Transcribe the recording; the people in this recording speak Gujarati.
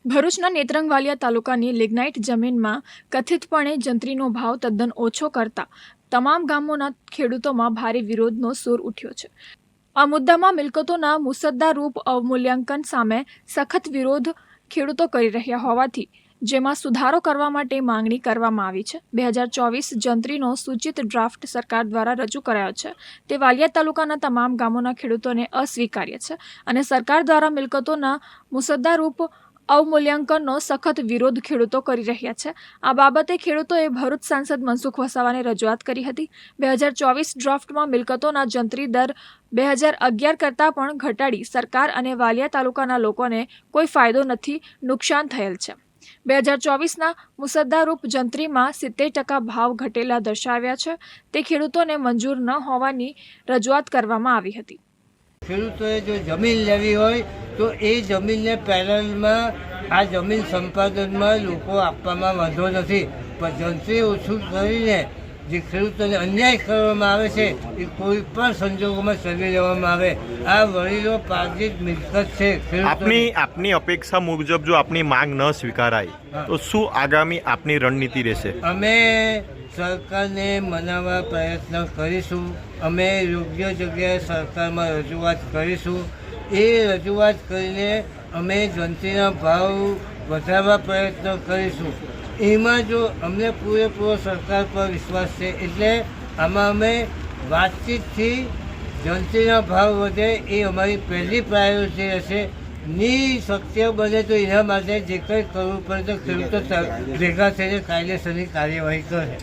ભરૂચના નેત્રંગવાલિયા તાલુકાની લિગ્નાઇટ જમીનમાં કથિતપણે જંત્રીનો ભાવ તદ્દન ઓછો કરતા તમામ ગામોના ખેડૂતોમાં ભારે વિરોધનો સૂર ઉઠ્યો છે। આ મુદ્દામાં મિલકતોના મુસદ્દારૂપ અવમૂલ્યાંકન સામે સખત વિરોધ ખેડૂતો કરી રહ્યા હોવાથી જેમાં સુધારો કરવા માટે માંગણી કરવામાં આવી છે। 2024 જંત્રીનો સૂચિત ડ્રાફ્ટ સરકાર દ્વારા રજૂ કરાયો છે તે વાલિયા તાલુકાના તમામ ગામોના ખેડૂતોને અસ્વીકાર્ય છે અને સરકાર દ્વારા મિલકતોના મુસદ્દારૂપ અવમૂલ્યાંકનનો સખત વિરોધ ખેડૂતો કરી રહ્યા છે। આ બાબતે ખેડૂતોએ ભરૂચ સાંસદ મનસુખ વસાવાને રજૂઆત કરી હતી। 2024 ડ્રાફ્ટમાં મિલકતોના જંત્રી દર 2011 કરતાં પણ ઘટાડી સરકાર અને વાલિયા તાલુકાના લોકોને કોઈ ફાયદો નથી, નુકસાન થયેલ છે। 2024ના મુસદ્દારૂપ જંત્રીમાં 70% ભાવ ઘટેલા દર્શાવ્યા છે તે ખેડૂતોને મંજૂર ન હોવાની રજૂઆત કરવામાં આવી હતી। ખેડૂતોએ જો જમીન લેવી હોય તો એ જમીનને પેરેલમાં આ જમીન સંપાદનમાં લોકો આપવામાં વાંધો નથી, પણ જંત્રી ઓછું કરીને જે ખેડૂતોને અન્યાય કરવામાં આવે છે એ કોઈ પણ સંજોગોમાં ચલાવી લેવામાં આવે। આ વડીલો પાર્જિત મિલકત છે। આપની અપેક્ષા મુજબ જો આપની માંગ ન સ્વીકારાય તો શું આગામી આપની રણનીતિ રહેશે? અમે સરકારને મનાવવા પ્રયત્ન કરીશું। અમે યોગ્ય જગ્યાએ સરકારમાં રજૂઆત કરીશું। એ રજૂઆત કરીને અમે જંત્રીના ભાવ વધારવા પ્રયત્ન કરીશું। એમાં જો અમને પૂરેપૂરો સરકાર પર વિશ્વાસ છે એટલે આમાં અમે વાતચીતથી જંત્રીના ભાવ વધે એ અમારી પહેલી પ્રાયોરિટી રહેશે। શક્ય બને તો એના માટે જે કંઈ કરવું પડે તો ખેડૂતો ભેગા થઈને કાયદેસરની કાર્યવાહી કરે।